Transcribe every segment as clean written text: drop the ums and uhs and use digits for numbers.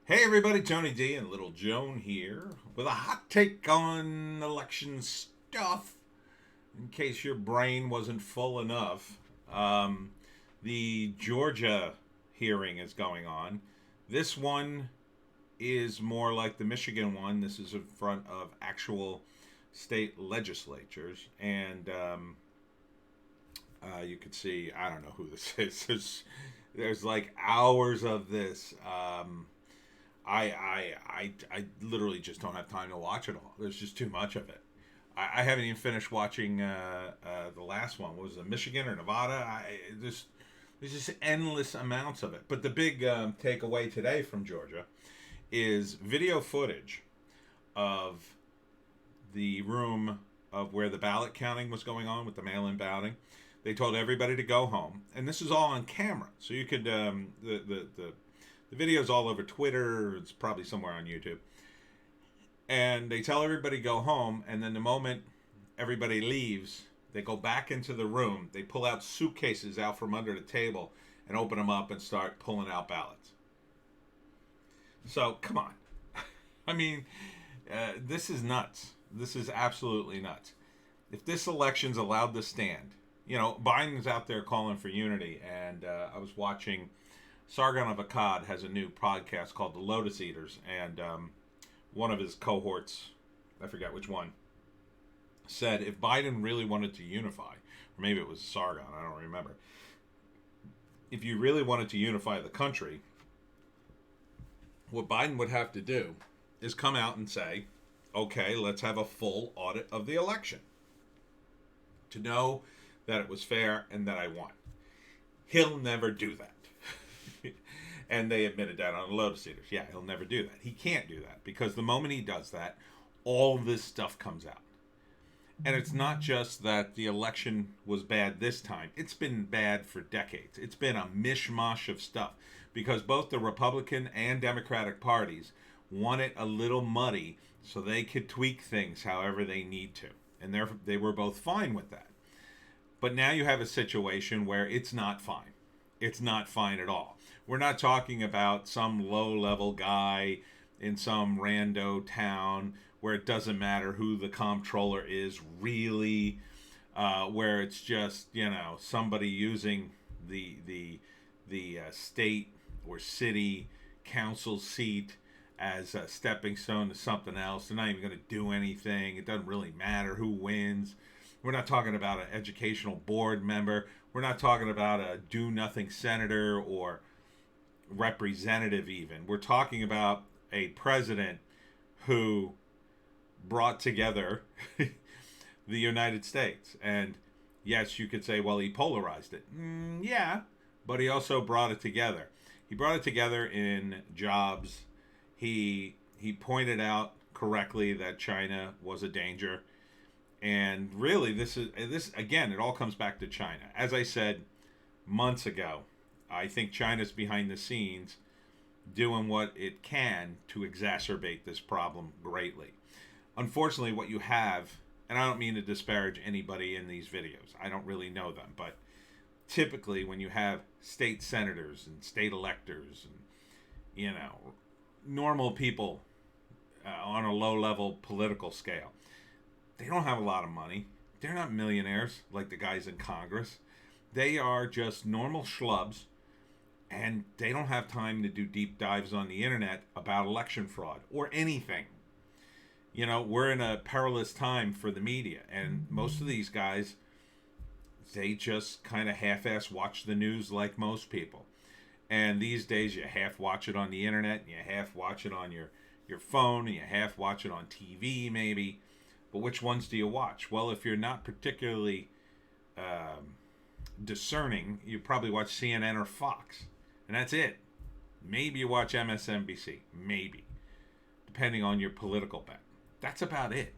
Hey everybody, Tony D and Little Joan here with a hot take on election stuff. In case your brain wasn't full enough, um, the Georgia hearing is going on. This one is more like the Michigan one. This is in front of actual state legislatures, and you could see, I don't know who this is. There's like hours of this. I literally just don't have time to watch it all. There's just too much of it. I haven't even finished watching the last one. What was it, Michigan or Nevada? There's just endless amounts of it. But the big takeaway today from Georgia is video footage of the room of where the ballot counting was going on with the mail-in balloting. They told everybody to go home, and this is all on camera, so you could the video's all over Twitter. It's probably somewhere on YouTube. And they tell everybody to go home, and then the moment everybody leaves, they go back into the room. They pull out suitcases out from under the table and open them up and start pulling out ballots. So, come on. I mean, this is nuts. This is absolutely nuts. If this election's allowed to stand, Biden's out there calling for unity, and I was watching Sargon of Akkad has a new podcast called The Lotus Eaters, and one of his cohorts, I forget which one, said if Biden really wanted to unify, or maybe it was Sargon, I don't remember. If you really wanted to unify the country, what Biden would have to do is come out and say, okay, let's have a full audit of the election to know that it was fair and that I won. He'll never do that. And they admitted that on the Lotus Eaters. Yeah, he'll never do that. He can't do that because the moment he does that, all this stuff comes out. And it's not just that the election was bad this time. It's been bad for decades. It's been a mishmash of stuff because both the Republican and Democratic parties want it a little muddy so they could tweak things however they need to. And they were both fine with that. But now you have a situation where it's not fine. It's not fine at all. We're not talking about some low-level guy in some rando town where it doesn't matter who the comptroller is really, where it's just somebody using the state or city council seat as a stepping stone to something else. They're not even going to do anything. It doesn't really matter who wins. We're not talking about an educational board member. We're not talking about a do-nothing senator or representative even. We're talking about a president who brought together the United States. And yes, you could say, well, he polarized it. Yeah, but he also brought it together. He brought it together in jobs. He pointed out correctly that China was a danger. And really, this again, it all comes back to China. As I said months ago, I think China's behind the scenes doing what it can to exacerbate this problem greatly. Unfortunately, what you have, and I don't mean to disparage anybody in these videos, I don't really know them, but typically when you have state senators and state electors and, normal people on a low-level political scale, they don't have a lot of money. They're not millionaires like the guys in Congress. They are just normal schlubs, and they don't have time to do deep dives on the internet about election fraud or anything. We're in a perilous time for the media, and most of these guys, they just kind of half-ass watch the news like most people. And these days, you half watch it on the internet, and you half watch it on your phone, and you half watch it on TV maybe. But which ones do you watch? Well, if you're not particularly discerning, you probably watch CNN or Fox. And that's it. Maybe you watch MSNBC. Maybe. Depending on your political bent. That's about it.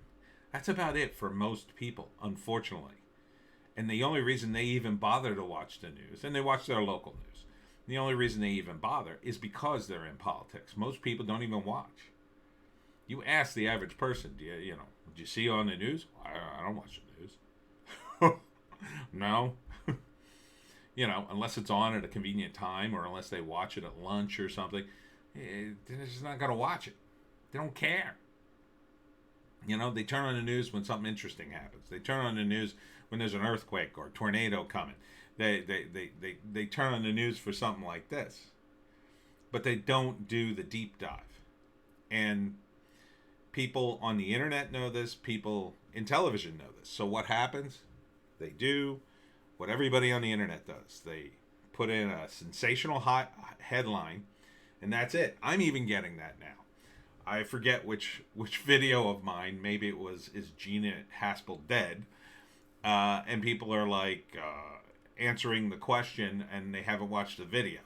That's about it for most people, unfortunately. And the only reason they even bother to watch the news, and they watch their local news, the only reason they even bother is because they're in politics. Most people don't even watch. You ask the average person, did you see on the news? I don't watch the news. No. Unless it's on at a convenient time or unless they watch it at lunch or something. they're just not going to watch it. They don't care. You know, they turn on the news when something interesting happens. They turn on the news when there's an earthquake or a tornado coming. They turn on the news for something like this. But they don't do the deep dive. And people on the internet know this. People in television know this. So what happens? They do what everybody on the internet does. They put in a sensational hot headline, and that's it. I'm even getting that now. I forget which video of mine. Maybe it was, is Gina Haspel dead? And people are like answering the question, and they haven't watched the video.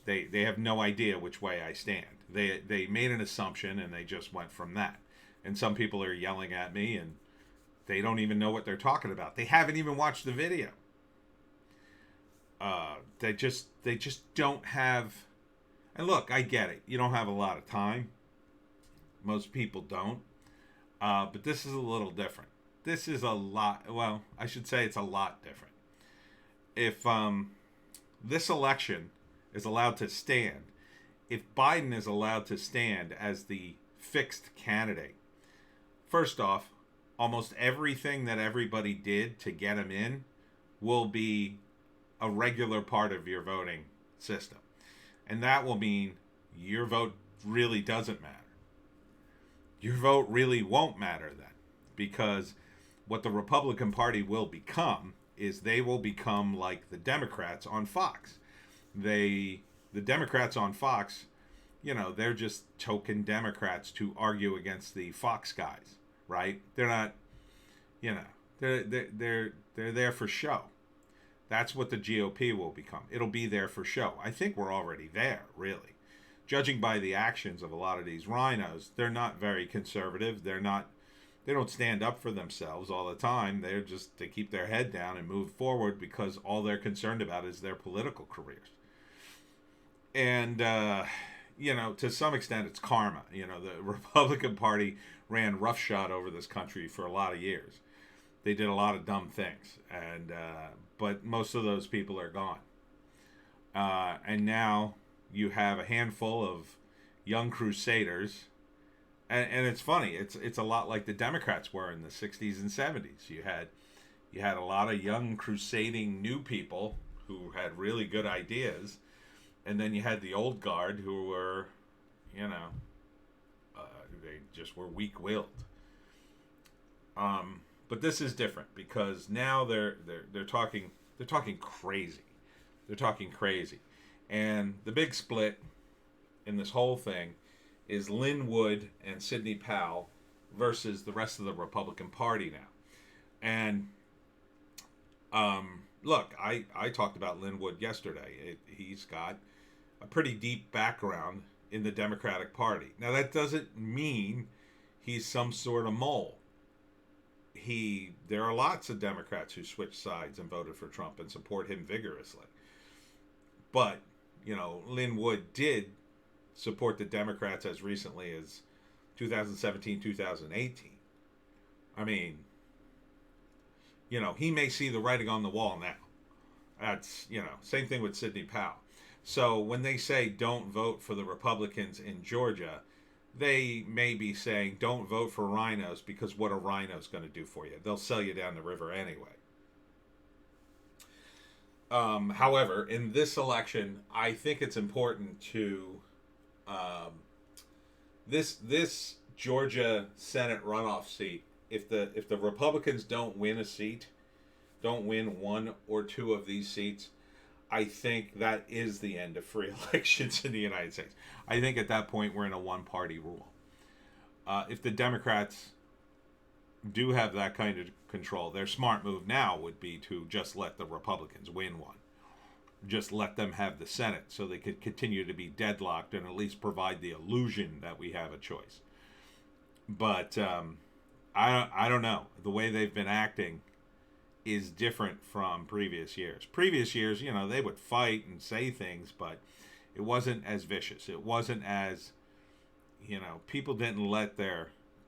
They have no idea which way I stand. They made an assumption, and they just went from that. And some people are yelling at me, and they don't even know what they're talking about. They haven't even watched the video. They just don't have. And look, I get it. You don't have a lot of time. Most people don't. But this is a little different. This is a lot. Well, I should say it's a lot different. If this election is allowed to stand, if Biden is allowed to stand as the fixed candidate, first off, almost everything that everybody did to get him in will be a regular part of your voting system. And that will mean your vote really doesn't matter. Your vote really won't matter then, because what the Republican Party will become is they will become like the Democrats on Fox. The Democrats on Fox, you know, they're just token Democrats to argue against the Fox guys, right? They're not, you know, they're there for show. That's what the GOP will become. It'll be there for show. I think we're already there, really. Judging by the actions of a lot of these rhinos, they're not very conservative. They don't stand up for themselves all the time. They keep their head down and move forward because all they're concerned about is their political careers. And, you know, to some extent, it's karma. You know, the Republican Party ran roughshod over this country for a lot of years. They did a lot of dumb things, and but most of those people are gone. And now you have a handful of young crusaders, and it's funny. It's a lot like the Democrats were in the 60s and 70s. You had a lot of young crusading new people who had really good ideas, and then you had the old guard who were, you know, they just were weak-willed. But this is different because now they're talking crazy. They're talking crazy. And the big split in this whole thing is Lin Wood and Sidney Powell versus the rest of the Republican Party now. And look, I talked about Lin Wood yesterday. He's got a pretty deep background in the Democratic Party. Now, that doesn't mean he's some sort of mole. There are lots of Democrats who switched sides and voted for Trump and support him vigorously. But, you know, Lin Wood did support the Democrats as recently as 2017, 2018. I mean, you know, he may see the writing on the wall now. That's, you know, same thing with Sidney Powell. So when they say don't vote for the Republicans in Georgia, they may be saying don't vote for rhinos because what are rhinos going to do for you? They'll sell you down the river anyway. However, in this election, I think it's important to this Georgia Senate runoff seat. If the Republicans don't win a seat, don't win one or two of these seats, I think that is the end of free elections in the United States. I think at that point we're in a one-party rule. If the Democrats do have that kind of control, their smart move now would be to just let the Republicans win one. Just let them have the Senate so they could continue to be deadlocked and at least provide the illusion that we have a choice. But I don't know. The way they've been acting is different from previous years. Previous years, you know, they would fight and say things, but it wasn't as vicious. It wasn't as, you know, people didn't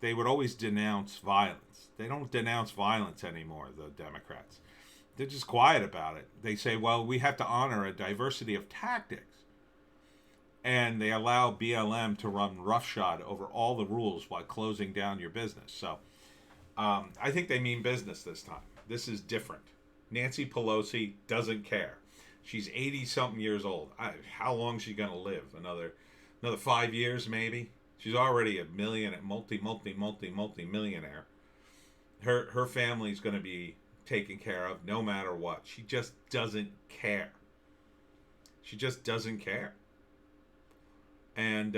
they would always denounce violence. They don't denounce violence anymore, the Democrats. They're just quiet about it. They say, well, we have to honor a diversity of tactics. and they allow BLM to run roughshod over all the rules while closing down your business. So I think they mean business this time. This is different. Nancy Pelosi doesn't care. She's 80-something years old. How long is she going to live? Another 5 years, maybe? She's already a multi-millionaire. Her family's going to be taken care of no matter what. She just doesn't care. She just doesn't care. And,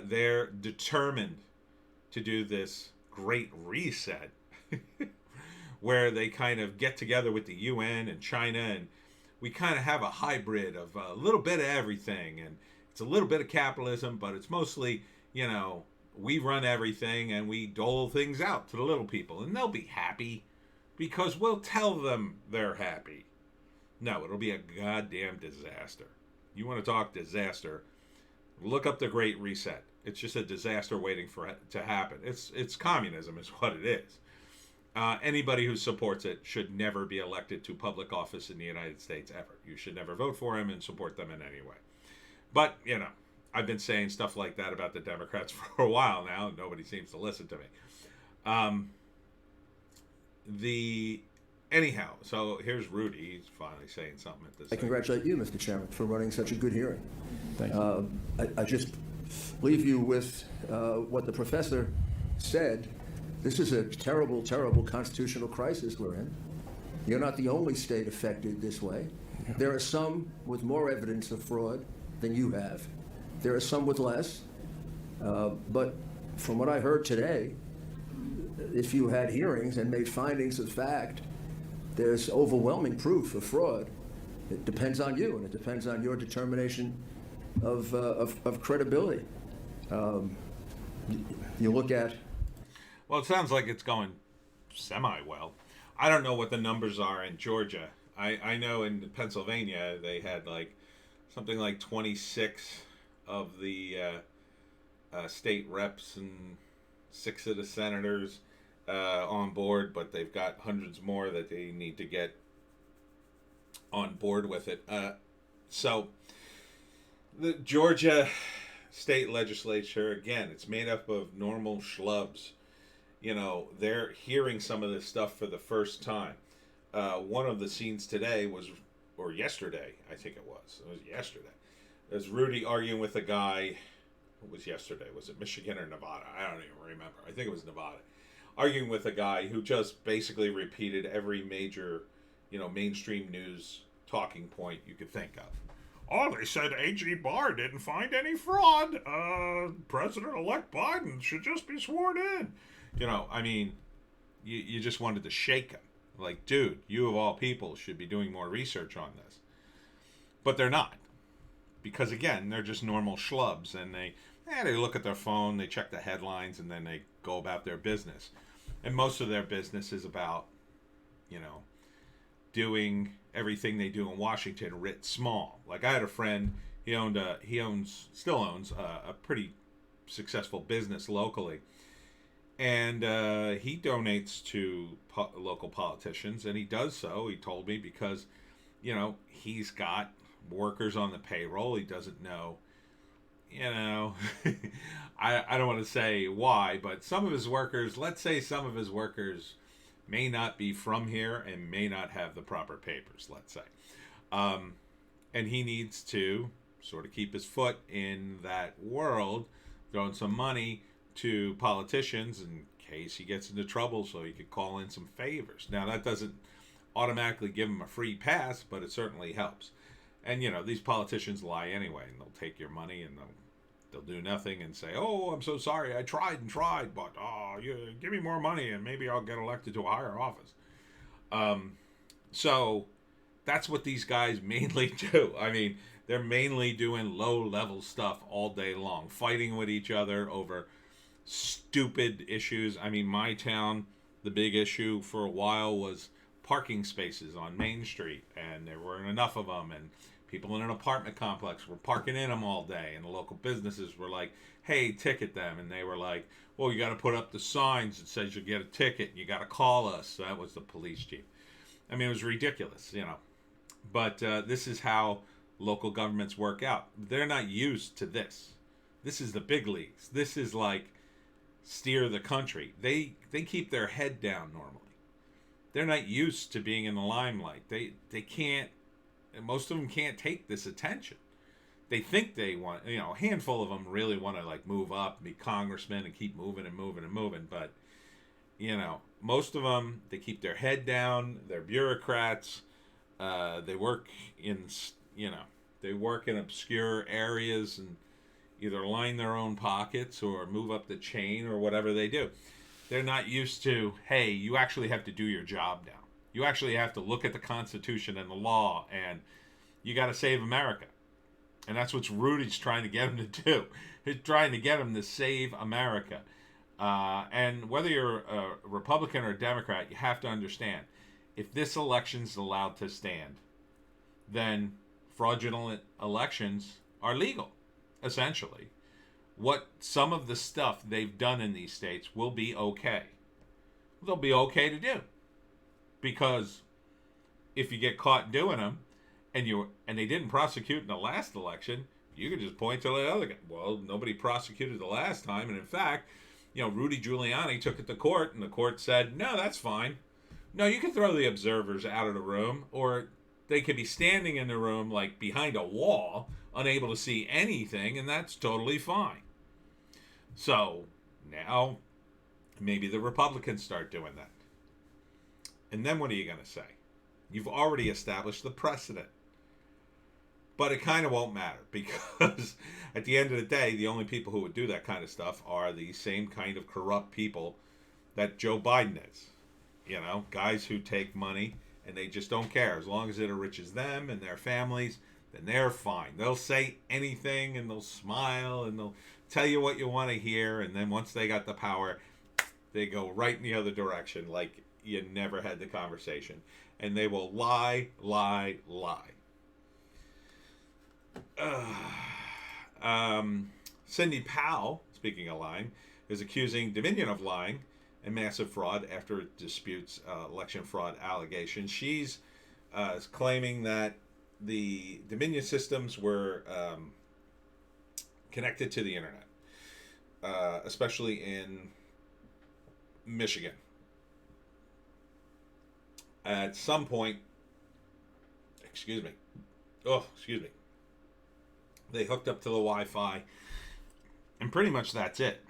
they're determined to do this great reset where they kind of get together with the UN and China, and we kind of have a hybrid of a little bit of everything. And it's a little bit of capitalism, but it's mostly, we run everything and we dole things out to the little people, and they'll be happy because we'll tell them they're happy. No, it'll be a goddamn disaster. You want to talk disaster? Look up the Great Reset. It's just a disaster waiting for it to happen. It's communism is what it is. Anybody who supports it should never be elected to public office in the United States ever. You should never vote for him and support them in any way. But, I've been saying stuff like that about the Democrats for a while now, and nobody seems to listen to me. Anyhow, so here's Rudy. He's finally saying something at this. I congratulate you, Mr. Chairman, for running such a good hearing. Thank you. I just leave you with what the professor said. This is a terrible, terrible constitutional crisis we're in. You're not the only state affected this way. There are some with more evidence of fraud than you have. There are some with less. But from what I heard today, if you had hearings and made findings of fact, there's overwhelming proof of fraud. It depends on you, and it depends on your determination of credibility. You look at... Well, it sounds like it's going semi-well. I don't know what the numbers are in Georgia. I know in Pennsylvania they had something like 26 of the state reps and 6 of the senators on board, but they've got hundreds more that they need to get on board with it. So the Georgia state legislature, again, it's made up of normal schlubs. They're hearing some of this stuff for the first time. One of the scenes today or yesterday, I think it was yesterday. There's Rudy arguing with a guy. What was yesterday? Was it Michigan or Nevada? I don't even remember. I think it was Nevada. Arguing with a guy who just basically repeated every major, mainstream news talking point you could think of. Oh, they said A.G. Barr didn't find any fraud. President-elect Biden should just be sworn in. You just wanted to shake him. Like, dude, you of all people should be doing more research on this. But they're not. Because, again, they're just normal schlubs. And they look at their phone, they check the headlines, and then they go about their business. And most of their business is about, doing everything they do in Washington writ small. Like, I had a friend, still owns a pretty successful business locally. And he donates to local politicians, and he does so, he told me, because, he's got workers on the payroll. He doesn't know, I don't want to say why, but some of his workers, may not be from here and may not have the proper papers, let's say. And he needs to sort of keep his foot in that world, throwing some money to politicians in case he gets into trouble so he could call in some favors. Now, that doesn't automatically give him a free pass, but it certainly helps. And, these politicians lie anyway, and they'll take your money and they'll do nothing and say, oh, I'm so sorry, I tried, but give me more money and maybe I'll get elected to a higher office. So that's what these guys mainly do. They're mainly doing low-level stuff all day long, fighting with each other over stupid issues. My town, the big issue for a while was parking spaces on Main Street, and there weren't enough of them, and people in an apartment complex were parking in them all day, and the local businesses were like, hey, ticket them, and they were like, well, you got to put up the signs that says you get a ticket, and you got to call us. So that was the police chief. It was ridiculous, But this is how local governments work out. They're not used to this. This is the big leagues. This is like steer the country. They keep their head down normally. They're not used to being in the limelight. They can't, most of them can't take this attention. They think they want, a handful of them really want to like move up and be congressmen and keep moving and moving and moving. But, most of them, they keep their head down. They're bureaucrats. They work in, they work in obscure areas and either line their own pockets or move up the chain or whatever they do. They're not used to, hey, you actually have to do your job now. You actually have to look at the Constitution and the law, and you got to save America. And that's what Rudy's trying to get him to do. He's trying to get him to save America. And whether you're a Republican or a Democrat, you have to understand, if this election's allowed to stand, then fraudulent elections are legal, essentially. What some of the stuff they've done in these states will be okay. They'll be okay to do. Because if you get caught doing them, and they didn't prosecute in the last election, you can just point to the other guy. Well, nobody prosecuted the last time, and in fact, Rudy Giuliani took it to court, and the court said, no, that's fine. No, you can throw the observers out of the room, or they could be standing in the room like behind a wall, unable to see anything, and that's totally fine. So now maybe the Republicans start doing that. And then what are you going to say? You've already established the precedent. But it kind of won't matter, because at the end of the day, the only people who would do that kind of stuff are the same kind of corrupt people that Joe Biden is. Guys who take money and they just don't care. As long as it enriches them and their families, then they're fine. They'll say anything and they'll smile and they'll tell you what you want to hear. And then once they got the power, they go right in the other direction like you never had the conversation. And they will lie. Sidney Powell, speaking of lying, is accusing Dominion of lying and massive fraud after it disputes election fraud allegations. She's claiming that the Dominion systems were connected to the internet, especially in Michigan. At some point, they hooked up to the Wi-Fi, and pretty much that's it.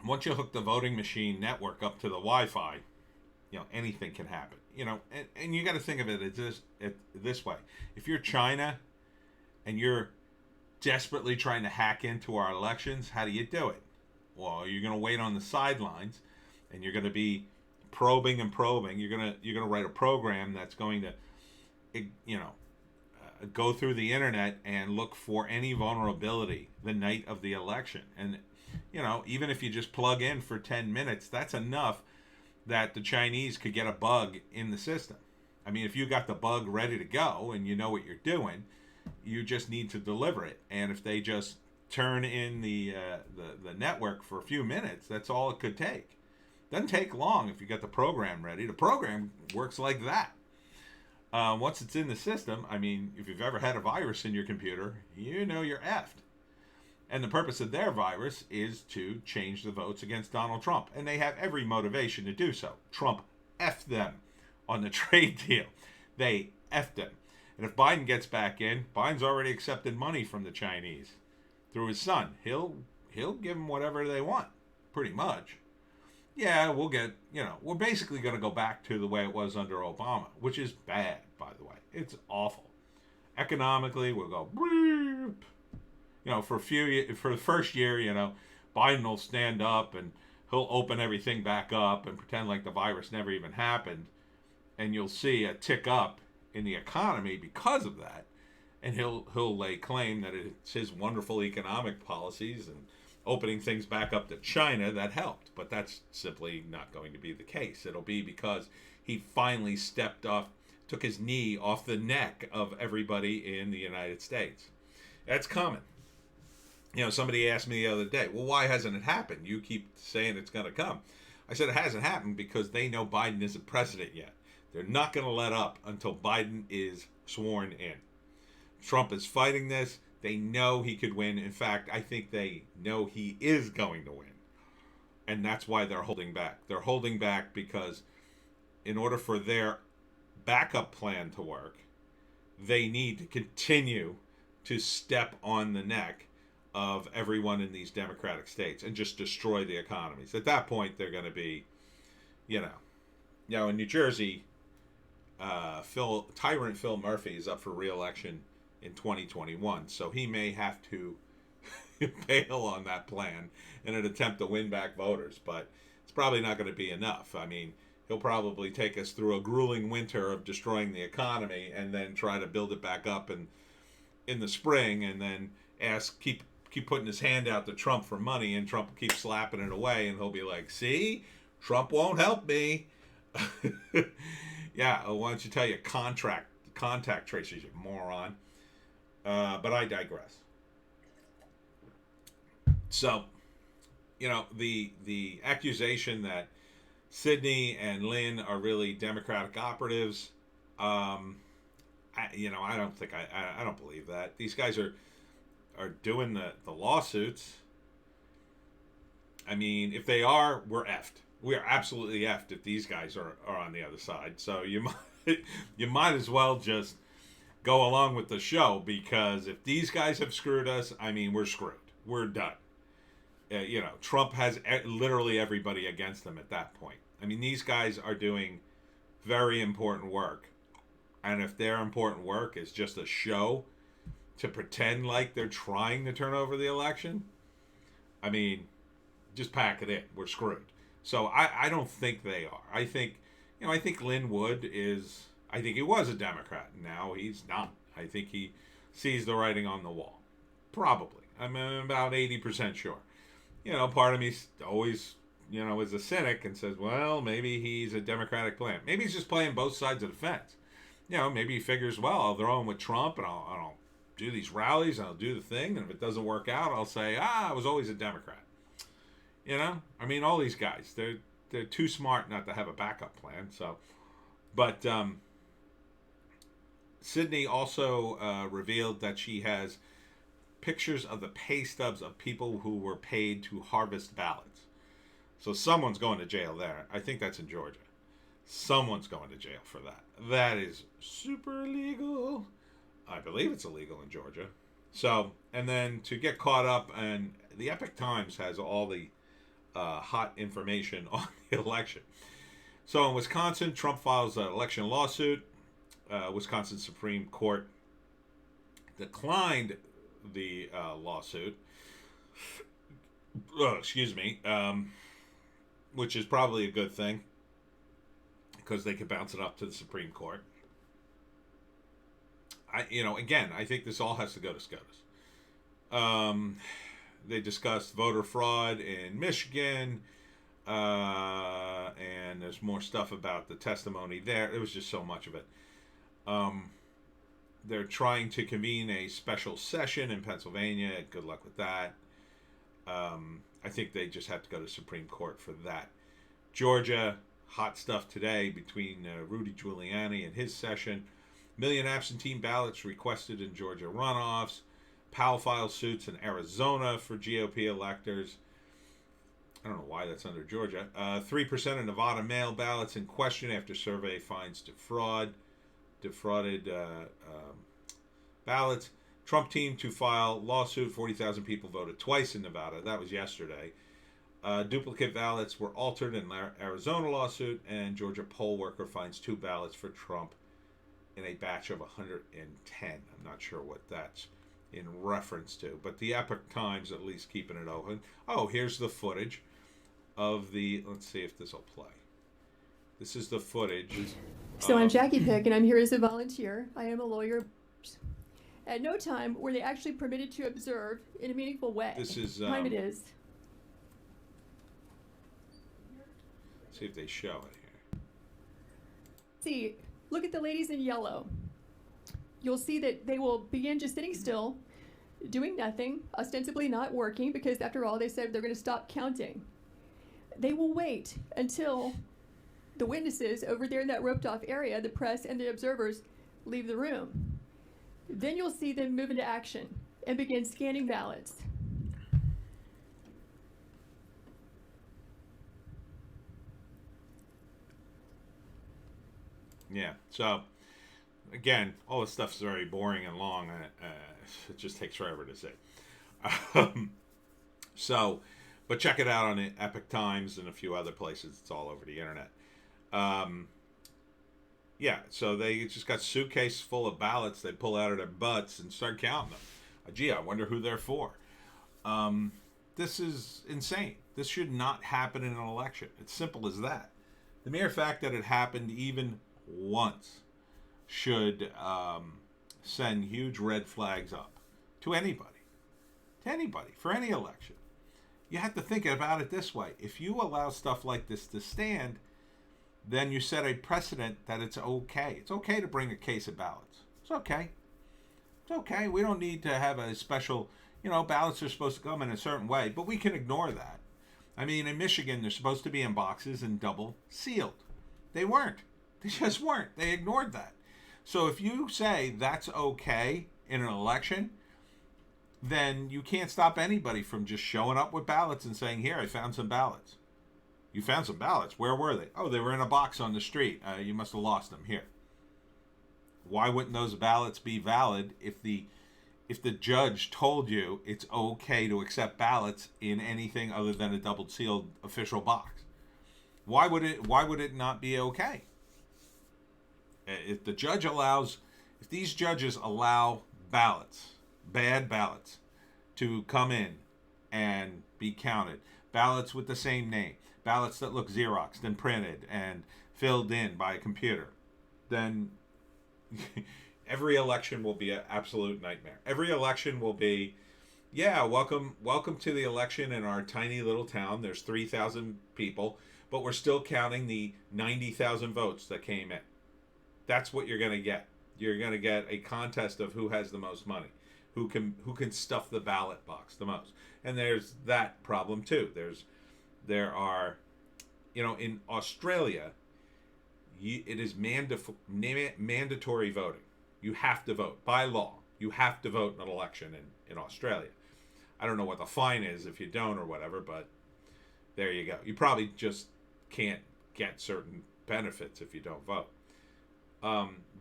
Once you hook the voting machine network up to the Wi-Fi, anything can happen. And you got to think of it this way. If you're China and you're desperately trying to hack into our elections, how do you do it? Well, you're going to wait on the sidelines, and you're going to be probing. You're going to write a program that's going to, go through the internet and look for any vulnerability the night of the election. And, even if you just plug in for 10 minutes, that's enough that the Chinese could get a bug in the system. I mean, if you got the bug ready to go and you know what you're doing, you just need to deliver it. And if they just turn in the network for a few minutes, that's all it could take. Doesn't take long if you got the program ready. The program works like that. Once it's in the system, I mean, if you've ever had a virus in your computer, you're effed. And the purpose of their virus is to change the votes against Donald Trump. And they have every motivation to do so. Trump effed them on the trade deal. They effed him. And if Biden gets back in, Biden's already accepted money from the Chinese through his son. He'll give them whatever they want, pretty much. Yeah, we'll get, we're basically going to go back to the way it was under Obama, which is bad, by the way. It's awful. Economically, we'll go, for the first year, Biden will stand up and he'll open everything back up and pretend like the virus never even happened. And you'll see a tick up in the economy because of that. And he'll lay claim that it's his wonderful economic policies and opening things back up to China that helped. But that's simply not going to be the case. It'll be because he finally took his knee off the neck of everybody in the United States. That's common. Somebody asked me the other day, well, why hasn't it happened? You keep saying it's going to come. I said it hasn't happened because they know Biden isn't president yet. They're not going to let up until Biden is sworn in. Trump is fighting this. They know he could win. In fact, I think they know he is going to win. And that's why they're holding back. They're holding back because in order for their backup plan to work, they need to continue to step on the neck of everyone in these Democratic states and just destroy the economies. At that point, they're going to be, in New Jersey, Tyrant Phil Murphy is up for re-election in 2021, so he may have to bail on that plan in an attempt to win back voters, but it's probably not going to be enough. I mean, he'll probably take us through a grueling winter of destroying the economy and then try to build it back up in the spring, and then keep putting his hand out to Trump for money, and Trump will keep slapping it away, and he'll be like, see, Trump won't help me. Yeah, why don't you tell your contact tracers, you moron. But I digress. So, the accusation that Sidney and Lin are really Democratic operatives, I don't believe that. These guys are doing the lawsuits. I mean, if they are, we're effed. We are absolutely effed if these guys are on the other side. So you might as well just go along with the show, because if these guys have screwed us, I mean, we're screwed. We're done. Trump has literally everybody against them at that point. I mean, these guys are doing very important work. And if their important work is just a show to pretend like they're trying to turn over the election, I mean, just pack it in. We're screwed. So I don't think they are. I think Lin Wood is, I think he was a Democrat. Now he's not. I think he sees the writing on the wall. Probably. I'm about 80% sure. Part of me always, is a cynic and says, well, maybe he's a Democratic plan. Maybe he's just playing both sides of the fence. Maybe he figures, well, I'll throw him with Trump and I'll do these rallies and I'll do the thing. And if it doesn't work out, I'll say, I was always a Democrat. I mean, all these guys, they're too smart not to have a backup plan. So, but Sidney also revealed that she has pictures of the pay stubs of people who were paid to harvest ballots. So someone's going to jail there. I think that's in Georgia. Someone's going to jail for that. That is super illegal. I believe it's illegal in Georgia. So, and then to get caught up, and the Epic Times has all the hot information on the election. So in Wisconsin, Trump files an election lawsuit. Wisconsin Supreme Court declined the lawsuit. Which is probably a good thing, because they could bounce it up to the Supreme Court. I think this all has to go to SCOTUS. They discussed voter fraud in Michigan, and there's more stuff about the testimony there. It was just so much of it. They're trying to convene a special session in Pennsylvania. Good luck with that. I think they just have to go to Supreme Court for that. Georgia, hot stuff today between Rudy Giuliani and his session. Million absentee ballots requested in Georgia runoffs. Powell files suits in Arizona for GOP electors. I don't know why that's under Georgia. 3% of Nevada mail ballots in question after survey finds defrauded ballots. Trump team to file lawsuit. 40,000 people voted twice in Nevada. That was yesterday. Duplicate ballots were altered in Arizona lawsuit, and Georgia poll worker finds 2 ballots for Trump in a batch of 110. I'm not sure what that's in reference to, but the Epic Times at least keeping it open. Oh, here's the footage of the, let's see if this will play. This is the footage. So I'm Jackie Pick, and I'm here as a volunteer. I am a lawyer. At no time were they actually permitted to observe in a meaningful way. This is time it is. See if they show it here. See, look at the ladies in yellow. You'll see that they will begin just sitting still, doing nothing, ostensibly not working, because after all, they said they're going to stop counting. They will wait until the witnesses over there in that roped off area, the press and the observers, leave the room. Then you'll see them move into action and begin scanning ballots. Yeah. So, again, all this stuff's very boring and long. It just takes forever to say. So, but check it out on the Epic Times and a few other places. It's all over the internet. Yeah, so they just got suitcase full of ballots they pull out of their butts and start counting them. Gee, I wonder who they're for. This is insane. This should not happen in an election. It's simple as that. The mere fact that it happened even once should send huge red flags up to anybody. To anybody, for any election. You have to think about it this way. If you allow stuff like this to stand, then you set a precedent that it's okay. It's okay to bring a case of ballots. It's okay. It's okay. We don't need to have a special, ballots are supposed to come in a certain way, but we can ignore that. I mean, in Michigan, they're supposed to be in boxes and double sealed. They weren't. They just weren't. They ignored that. So if you say that's okay in an election, then you can't stop anybody from just showing up with ballots and saying, here, I found some ballots. You found some ballots. Where were they? Oh, they were in a box on the street. You must have lost them. Here. Why wouldn't those ballots be valid if the judge told you it's okay to accept ballots in anything other than a double sealed official box? Why would it not be okay? If these judges allow ballots, bad ballots, to come in and be counted, ballots with the same name, ballots that look Xeroxed and printed and filled in by a computer, then every election will be an absolute nightmare. Every election will be, yeah, welcome to the election in our tiny little town. There's 3,000 people, but we're still counting the 90,000 votes that came in. That's what you're going to get. You're going to get a contest of who has the most money, who can stuff the ballot box the most. And there's that problem too. There are, in Australia, it is mandatory voting. You have to vote by law. You have to vote in an election in Australia. I don't know what the fine is if you don't or whatever, but there you go. You probably just can't get certain benefits if you don't vote.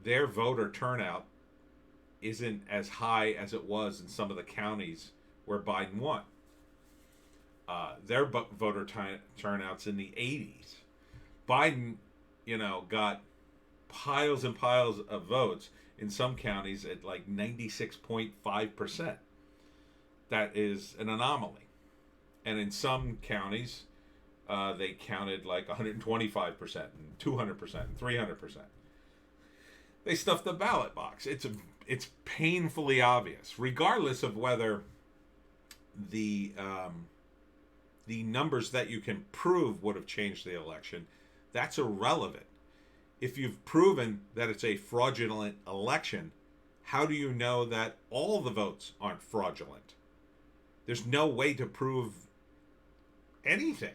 Their voter turnout isn't as high as it was in some of the counties where Biden won. Their voter turnouts in the 80s. Biden, got piles and piles of votes in some counties at like 96.5%. That is an anomaly. And in some counties, they counted like 125% and 200% and 300%. They stuffed the ballot box. It's painfully obvious, regardless of whether the numbers that you can prove would have changed the election. That's irrelevant. If you've proven that it's a fraudulent election, how do you know that all the votes aren't fraudulent? There's no way to prove anything.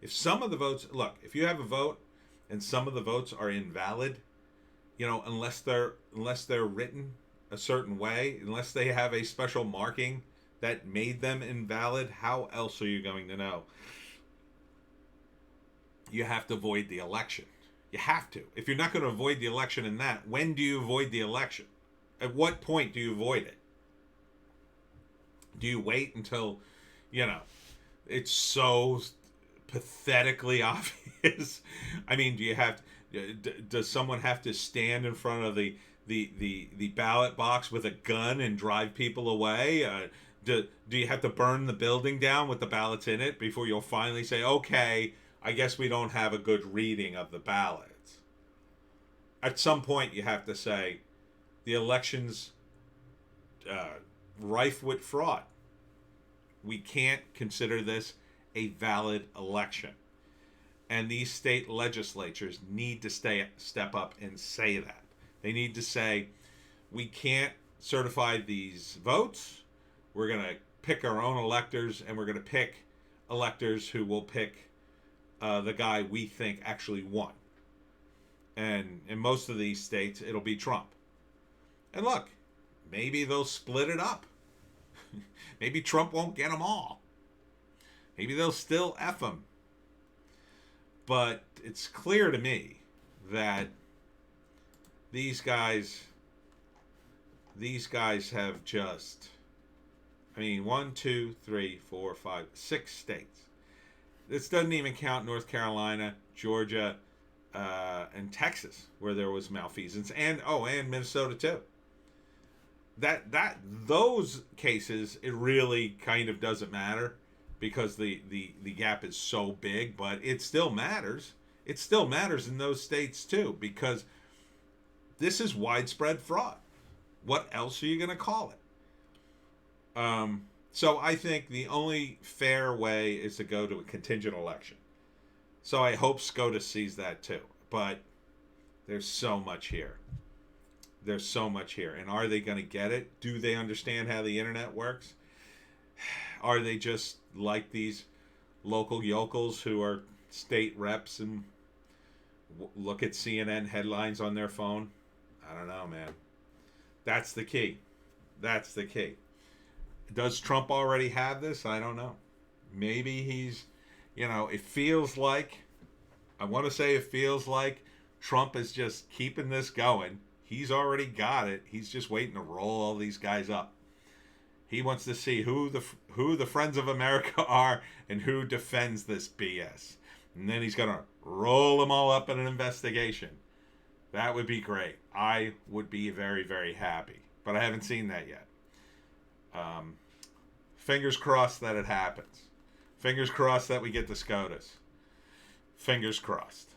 If some of the votes, look, if you have a vote and some of the votes are invalid, unless they're written a certain way, unless they have a special marking that made them invalid, how else are you going to know? You have to void the election. You have to. If you're not going to avoid the election in that, when do you void the election? At what point do you void it? Do you wait until, it's so pathetically obvious? I mean, does someone have to stand in front of the ballot box with a gun and drive people away? Do you have to burn the building down with the ballots in it before you'll finally say, okay, I guess we don't have a good reading of the ballots? At some point, you have to say the election's rife with fraud. We can't consider this a valid election. And these state legislatures need to step up and say that. They need to say, we can't certify these votes. We're going to pick our own electors, and we're going to pick electors who will pick the guy we think actually won. And in most of these states, it'll be Trump. And look, maybe they'll split it up. Maybe Trump won't get them all. Maybe they'll still F him. But it's clear to me that these guys have just, I mean, 1, 2, 3, 4, 5, 6 states. This doesn't even count North Carolina, Georgia, and Texas, where there was malfeasance, and Minnesota too. Those cases, it really kind of doesn't matter because the gap is so big, but it still matters. It still matters in those states too, because this is widespread fraud. What else are you going to call it? So I think the only fair way is to go to a contingent election. So I hope SCOTUS sees that too. But there's so much here. There's so much here. And are they going to get it? Do they understand how the internet works? Are they just like these local yokels who are state reps and look at CNN headlines on their phone? I don't know, man. That's the key. That's the key. Does Trump already have this? I don't know. Maybe he's, it feels like, I want to say it feels like Trump is just keeping this going. He's already got it. He's just waiting to roll all these guys up. He wants to see who the friends of America are and who defends this BS. And then he's going to roll them all up in an investigation. That would be great. I would be very, very happy. But I haven't seen that yet. Fingers crossed that it happens. Fingers crossed that we get the SCOTUS. Fingers crossed.